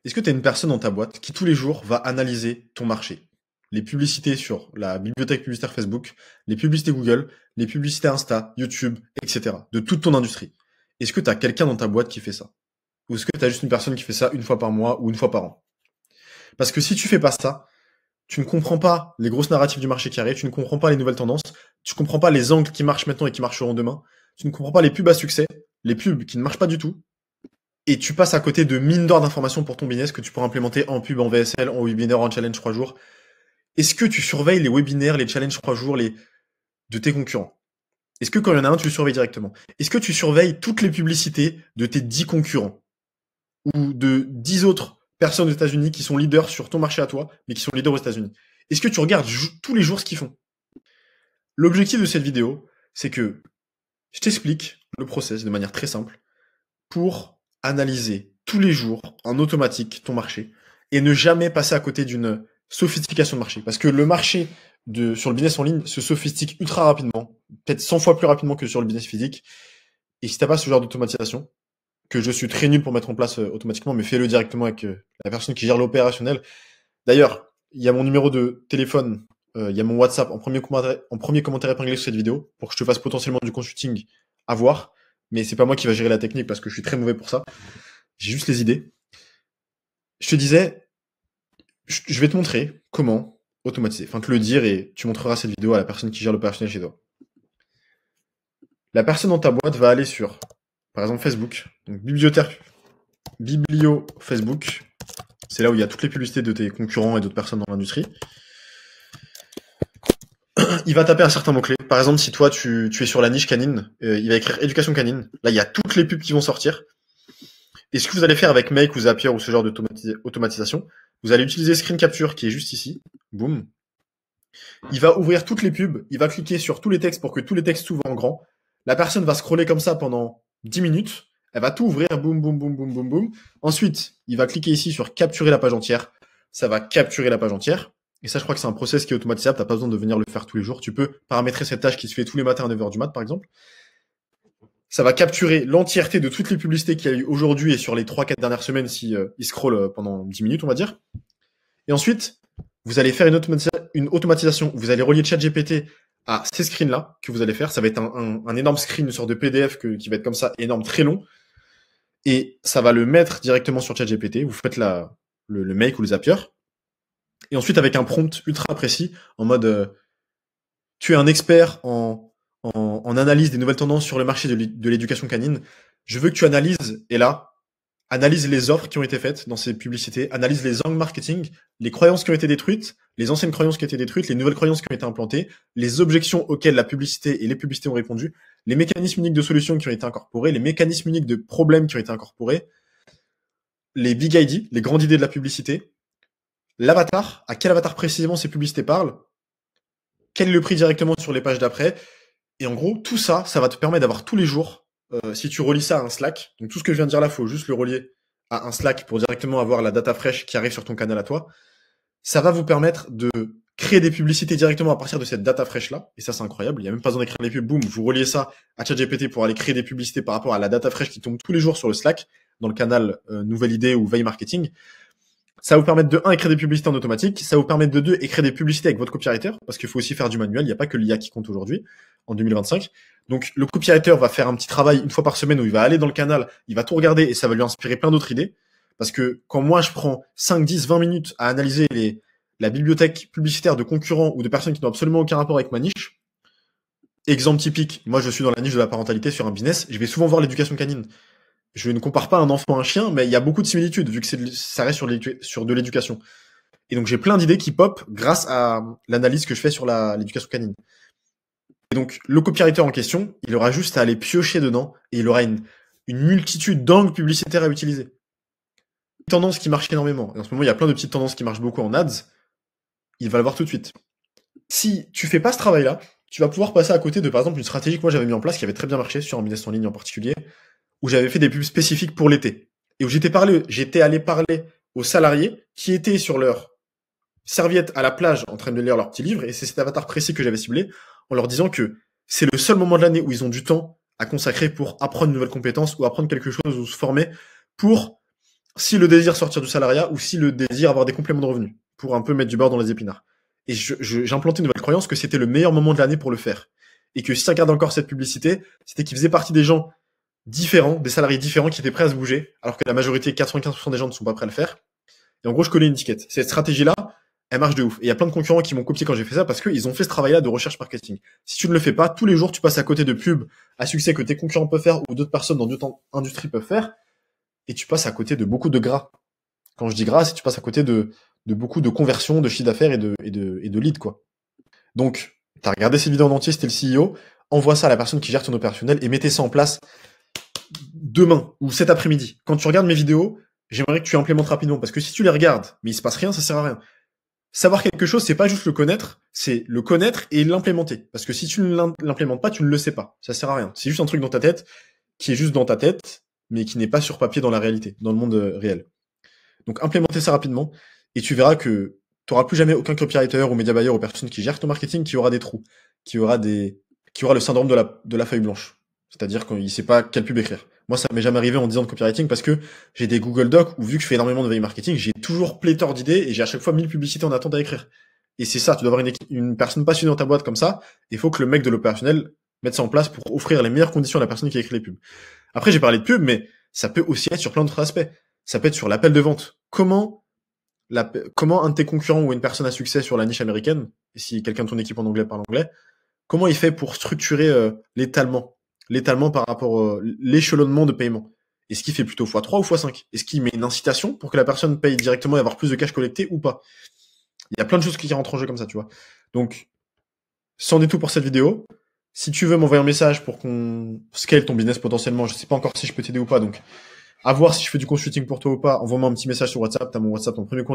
Est-ce que tu as une personne dans ta boîte qui tous les jours va analyser ton marché? Les publicités sur la bibliothèque publicitaire Facebook, les publicités Google, les publicités Insta, YouTube, etc. de toute ton industrie. Est-ce que tu as quelqu'un dans ta boîte qui fait ça? Ou est-ce que tu as juste une personne qui fait ça une fois par mois ou une fois par an? Parce que si tu fais pas ça, tu ne comprends pas les grosses narratives du marché qui arrivent, tu ne comprends pas les nouvelles tendances, tu ne comprends pas les angles qui marchent maintenant et qui marcheront demain, tu ne comprends pas les pubs à succès, les pubs qui ne marchent pas du tout, et tu passes à côté de mines d'or d'informations pour ton business que tu pourras implémenter en pub, en VSL, en webinaire, en challenge 3 jours. Est-ce que tu surveilles les webinaires, les challenges 3 jours de tes concurrents? Est-ce que quand il y en a un, tu le surveilles directement? Est-ce que tu surveilles toutes les publicités de tes 10 concurrents ou de 10 autres personnes aux États-Unis qui sont leaders sur ton marché à toi, mais qui sont leaders aux États-Unis? Est-ce que tu regardes tous les jours ce qu'ils font? L'objectif de cette vidéo, c'est que je t'explique le process de manière très simple pour analyser tous les jours en automatique ton marché et ne jamais passer à côté d'une sophistication de marché. Parce que le marché sur le business en ligne se sophistique ultra rapidement, peut-être 100 fois plus rapidement que sur le business physique. Et si t'as pas ce genre d'automatisation, que je suis très nul pour mettre en place automatiquement, mais fais-le directement avec la personne qui gère l'opérationnel. D'ailleurs, il y a mon numéro de téléphone, il y a mon WhatsApp en premier commentaire épinglé sur cette vidéo pour que je te fasse potentiellement du consulting à voir. Mais c'est pas moi qui va gérer la technique parce que je suis très mauvais pour ça. J'ai juste les idées. Je te disais, je vais te montrer comment automatiser. Enfin, te le dire et tu montreras cette vidéo à la personne qui gère l'opérationnel chez toi. La personne dans ta boîte va aller sur, par exemple, Facebook. Donc, biblio Facebook. C'est là où il y a toutes les publicités de tes concurrents et d'autres personnes dans l'industrie. Il va taper un certain mot-clé. Par exemple, si toi, tu es sur la niche canine, il va écrire éducation canine. Là, il y a toutes les pubs qui vont sortir. Et ce que vous allez faire avec Make ou Zapier ou ce genre d'automatisation, vous allez utiliser Screen Capture qui est juste ici. Boum. Il va ouvrir toutes les pubs. Il va cliquer sur tous les textes pour que tous les textes s'ouvrent en grand. La personne va scroller comme ça pendant 10 minutes. Elle va tout ouvrir. Boum, boum, boum, boum, boum, boum. Ensuite, il va cliquer ici sur capturer la page entière. Ça va capturer la page entière. Et ça, je crois que c'est un process qui est automatisable. T'as pas besoin de venir le faire tous les jours. Tu peux paramétrer cette tâche qui se fait tous les matins à 9h du mat, par exemple. Ça va capturer l'entièreté de toutes les publicités qu'il y a eu aujourd'hui et sur les 3-4 dernières semaines si il scrolle pendant 10 minutes, on va dire. Et ensuite, vous allez faire une automatisation. Vous allez relier ChatGPT à ces screens-là que vous allez faire. Ça va être un énorme screen, une sorte de PDF qui va être comme ça, énorme, très long. Et ça va le mettre directement sur ChatGPT. Vous faites le make ou le Zapier. Et ensuite, avec un prompt ultra précis, en mode tu es un expert en analyse des nouvelles tendances sur le marché de l'éducation canine. Je veux que tu analyses, et là, analyse les offres qui ont été faites dans ces publicités, analyse les angles marketing, les croyances qui ont été détruites, les anciennes croyances qui ont été détruites, les nouvelles croyances qui ont été implantées, les objections auxquelles la publicité et les publicités ont répondu, les mécanismes uniques de solutions qui ont été incorporés, les mécanismes uniques de problèmes qui ont été incorporés, les big ID, les grandes idées de la publicité, l'avatar, à quel avatar précisément ces publicités parlent, quel est le prix directement sur les pages d'après. Et en gros, tout ça, ça va te permettre d'avoir tous les jours, si tu relis ça à un Slack, donc tout ce que je viens de dire là, faut juste le relier à un Slack pour directement avoir la data fraîche qui arrive sur ton canal à toi. Ça va vous permettre de créer des publicités directement à partir de cette data fraîche-là. Et ça, c'est incroyable. Il n'y a même pas besoin d'écrire les pubs. Boum, vous reliez ça à ChatGPT pour aller créer des publicités par rapport à la data fraîche qui tombe tous les jours sur le Slack, dans le canal Nouvelle Idée ou Veille Marketing. Ça va vous permettre de 1, écrire des publicités en automatique. Ça va vous permettre de 2, écrire des publicités avec votre copywriter, parce qu'il faut aussi faire du manuel. Il n'y a pas que l'IA qui compte aujourd'hui, en 2025. Donc, le copywriter va faire un petit travail une fois par semaine où il va aller dans le canal, il va tout regarder et ça va lui inspirer plein d'autres idées. Parce que quand moi, je prends 5, 10, 20 minutes à analyser la bibliothèque publicitaire de concurrents ou de personnes qui n'ont absolument aucun rapport avec ma niche, exemple typique, moi, je suis dans la niche de la parentalité sur un business, je vais souvent voir l'éducation canine. Je ne compare pas un enfant à un chien, mais il y a beaucoup de similitudes vu que ça reste sur de l'éducation. Et donc j'ai plein d'idées qui pop grâce à l'analyse que je fais sur l'éducation canine. Et donc le copywriter en question, il aura juste à aller piocher dedans et il aura une multitude d'angles publicitaires à utiliser. Une tendance qui marche énormément. Et en ce moment, il y a plein de petites tendances qui marchent beaucoup en ads. Il va le voir tout de suite. Si tu fais pas ce travail-là, tu vas pouvoir passer à côté de, par exemple, une stratégie que moi j'avais mis en place qui avait très bien marché sur un business en ligne en particulier, où j'avais fait des pubs spécifiques pour l'été. Et où j'étais allé parler aux salariés qui étaient sur leur serviette à la plage en train de lire leur petit livre, et c'est cet avatar précis que j'avais ciblé, en leur disant que c'est le seul moment de l'année où ils ont du temps à consacrer pour apprendre une nouvelle compétence ou apprendre quelque chose ou se former pour si le désir sortir du salariat ou si le désir avoir des compléments de revenus pour un peu mettre du beurre dans les épinards. Et j'ai implanté une nouvelle croyance que c'était le meilleur moment de l'année pour le faire. Et que si tu regardes encore cette publicité, c'était qu'il faisait partie des gens différents, des salariés différents qui étaient prêts à se bouger, alors que la majorité, 95% des gens ne sont pas prêts à le faire. Et en gros, je connais une étiquette. Cette stratégie-là, elle marche de ouf. Et il y a plein de concurrents qui m'ont copié quand j'ai fait ça parce qu'ils ont fait ce travail-là de recherche marketing. Si tu ne le fais pas, tous les jours, tu passes à côté de pubs à succès que tes concurrents peuvent faire ou d'autres personnes dans d'autres industries peuvent faire, et tu passes à côté de beaucoup de gras. Quand je dis gras, c'est que tu passes à côté de beaucoup de conversions, de chiffre d'affaires et de leads, quoi. Donc, tu as regardé cette vidéo en entier, c'était le CEO, envoie ça à la personne qui gère ton opérationnel et mettez ça en place demain ou cet après-midi. Quand tu regardes mes vidéos, j'aimerais que tu implémentes rapidement parce que si tu les regardes, mais il se passe rien, ça sert à rien. Savoir quelque chose, c'est pas juste le connaître, c'est le connaître et l'implémenter. Parce que si tu ne l'implémentes pas, tu ne le sais pas. Ça sert à rien. C'est juste un truc dans ta tête qui est juste dans ta tête, mais qui n'est pas sur papier dans la réalité, dans le monde réel. Donc implémenter ça rapidement et tu verras que tu n'auras plus jamais aucun copywriter ou média buyer ou personne qui gère ton marketing qui aura des trous, qui aura le syndrome de la feuille blanche. C'est-à-dire qu'il sait pas quelle pub écrire. Moi, ça m'est jamais arrivé en 10 ans de copywriting parce que j'ai des Google Docs où vu que je fais énormément de veille marketing, j'ai toujours pléthore d'idées et j'ai à chaque fois 1000 publicités en attente à écrire. Et c'est ça, tu dois avoir une personne passionnée dans ta boîte comme ça. Il faut que le mec de l'opérationnel mette ça en place pour offrir les meilleures conditions à la personne qui a écrit les pubs. Après, j'ai parlé de pub, mais ça peut aussi être sur plein d'autres aspects. Ça peut être sur l'appel de vente. Comment un de tes concurrents ou une personne à succès sur la niche américaine, et si quelqu'un de ton équipe en anglais parle anglais, comment il fait pour structurer l'étalement par rapport l'échelonnement de paiement? Est-ce qu'il fait plutôt x3 ou x5? Est-ce qu'il met une incitation pour que la personne paye directement et avoir plus de cash collecté ou pas? Il y a plein de choses qui rentrent en jeu comme ça, tu vois. Donc, c'en est tout pour cette vidéo. Si tu veux m'envoyer un message pour qu'on scale ton business potentiellement, je sais pas encore si je peux t'aider ou pas, donc à voir si je fais du consulting pour toi ou pas, envoie-moi un petit message sur WhatsApp, t'as mon WhatsApp, ton premier compte